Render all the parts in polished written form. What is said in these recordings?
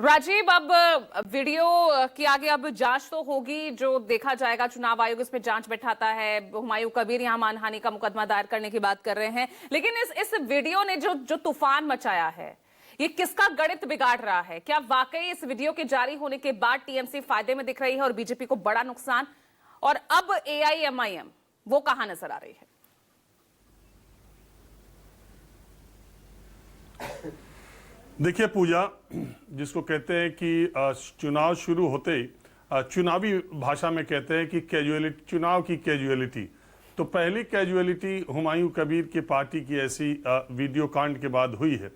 राजीव, अब वीडियो की आगे अब जांच तो होगी, जो देखा जाएगा। चुनाव आयोग इसमें जांच बैठाता है। हुमायूं कबीर यहां मानहानि का मुकदमा दायर करने की बात कर रहे हैं, लेकिन इस वीडियो ने जो तूफान मचाया है, ये किसका गणित बिगाड़ रहा है? क्या वाकई इस वीडियो के जारी होने के बाद टीएमसी फायदे में दिख रही है और बीजेपी को बड़ा नुकसान? और अब एआईएमआईएम वो कहां नजर आ रही है? देखिए पूजा, जिसको कहते हैं कि चुनाव शुरू होते ही चुनावी भाषा में कहते हैं कि कैजुअलिटी, चुनाव की कैजुअलिटी। तो पहली कैजुअलिटी हुमायूं कबीर की पार्टी की ऐसी वीडियो कांड के बाद हुई है।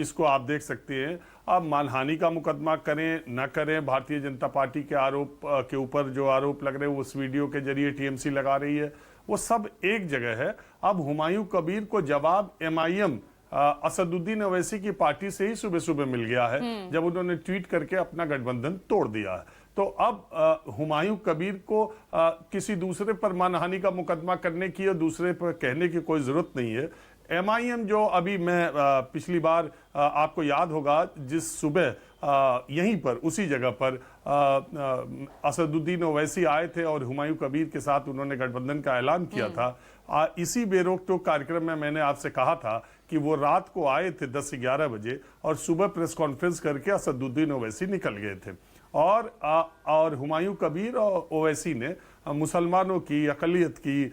इसको आप देख सकते हैं। अब मानहानि का मुकदमा करें न करें, भारतीय जनता पार्टी के आरोप के ऊपर जो आरोप लग रहे हैं उस वीडियो के जरिए टीएमसी लगा रही है, वो सब एक जगह है। अब हुमायूं कबीर को जवाब एमआईएम असदुद्दीन ओवैसी की पार्टी से ही सुबह सुबह मिल गया है, जब उन्होंने ट्वीट करके अपना गठबंधन तोड़ दिया है। तो अब हुमायूं कबीर को किसी दूसरे पर मानहानि का मुकदमा करने की या दूसरे पर कहने की कोई जरूरत नहीं है। एमआईएम जो अभी मैं पिछली बार आपको याद होगा, जिस सुबह यहीं पर उसी जगह पर असदुद्दीन ओवैसी आए थे और हुमायूं कबीर के साथ उन्होंने गठबंधन का ऐलान किया था। इसी बेरोक टोक कार्यक्रम में मैंने आपसे कहा था कि वो रात को आए थे 10 से 11 बजे और सुबह प्रेस कॉन्फ्रेंस करके असदुद्दीन ओवैसी निकल गए थे। और हुमायूं कबीर और ओवैसी ने मुसलमानों की, अकलियत की,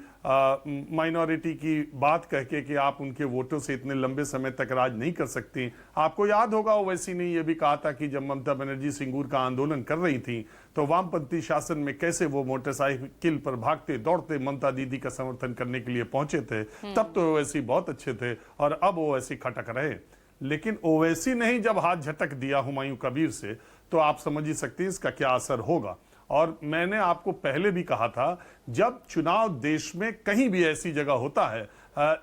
माइनॉरिटी की बात कह के कि आप उनके वोटों से इतने लंबे समय तक राज नहीं कर सकती। आपको याद होगा ओवैसी ने यह भी कहा था कि जब ममता बनर्जी सिंगूर का आंदोलन कर रही थी तो वामपंथी शासन में कैसे वो मोटरसाइकिल पर भागते दौड़ते ममता दीदी का समर्थन करने के लिए पहुंचे थे। तब तो ओवैसी बहुत अच्छे थे और अब ओवैसी खटक रहे। लेकिन ओवैसी ने ही जब हाथ झटक दिया हुमायूं कबीर से, तो आप समझ ही सकते हैं इसका क्या असर होगा। और मैंने आपको पहले भी कहा था, जब चुनाव देश में कहीं भी ऐसी जगह होता है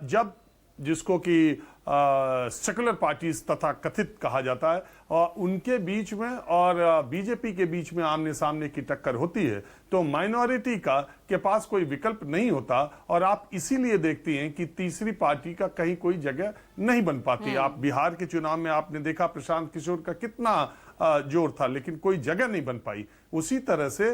जब जिसको कि सेकुलर पार्टीज तथा कथित कहा जाता है और उनके बीच में और बीजेपी के बीच में आमने सामने की टक्कर होती है, तो माइनॉरिटी का के पास कोई विकल्प नहीं होता। और आप इसीलिए देखती हैं कि तीसरी पार्टी का कहीं कोई जगह नहीं बन पाती। आप बिहार के चुनाव में आपने देखा प्रशांत किशोर का कितना जोर था, लेकिन कोई जगह नहीं बन पाई। उसी तरह से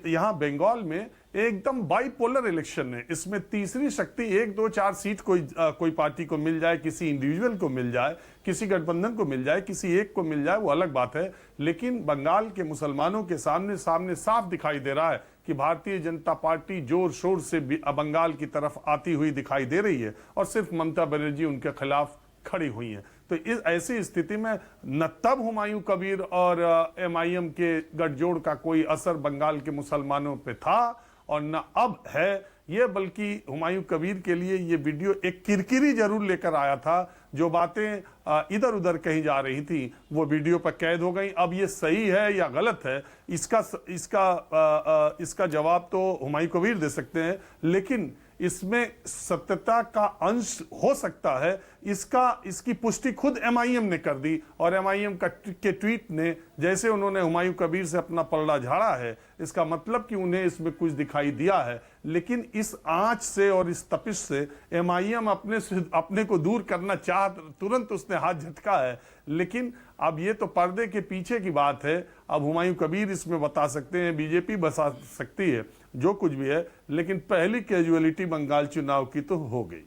यहां बंगाल में एकदम बाइपोलर इलेक्शन है। इसमें तीसरी शक्ति 1, 2, 4 सीट कोई पार्टी को मिल जाए, किसी इंडिविजुअल को मिल जाए, किसी गठबंधन को मिल जाए, किसी एक को मिल जाए, वो अलग बात है। लेकिन बंगाल के मुसलमानों के सामने साफ दिखाई दे रहा है कि भारतीय जनता पार्टी जोर शोर से बंगाल की तरफ आती हुई दिखाई दे रही है और सिर्फ ममता बनर्जी उनके खिलाफ खड़ी हुई है। तो इस ऐसी स्थिति में न तब हुमायूं कबीर और एमआईएम के गठजोड़ का कोई असर बंगाल के मुसलमानों पे था और न अब है ये, बल्कि हुमायूं कबीर के लिए ये वीडियो एक किरकिरी जरूर लेकर आया था। जो बातें इधर उधर कही जा रही थी वो वीडियो पर कैद हो गई। अब ये सही है या गलत है, इसका जवाब तो हुमायूं कबीर दे सकते हैं, लेकिन इसमें सत्यता का अंश हो सकता है। इसकी पुष्टि खुद एमआईएम ने कर दी और एमआईएम के ट्वीट ने, जैसे उन्होंने हुमायूं कबीर से अपना पलड़ा झाड़ा है, इसका मतलब कि उन्हें इसमें कुछ दिखाई दिया है। लेकिन इस आंच से और इस तपिश से एमआईएम अपने को दूर करना चाह, तुरंत उसने हाथ झटका है। लेकिन अब ये तो पर्दे के पीछे की बात है। अब हुमायूं कबीर इसमें बता सकते हैं, बीजेपी बता सकती है, जो कुछ भी है। लेकिन पहली कैजुअलिटी बंगाल चुनाव की तो हो गई।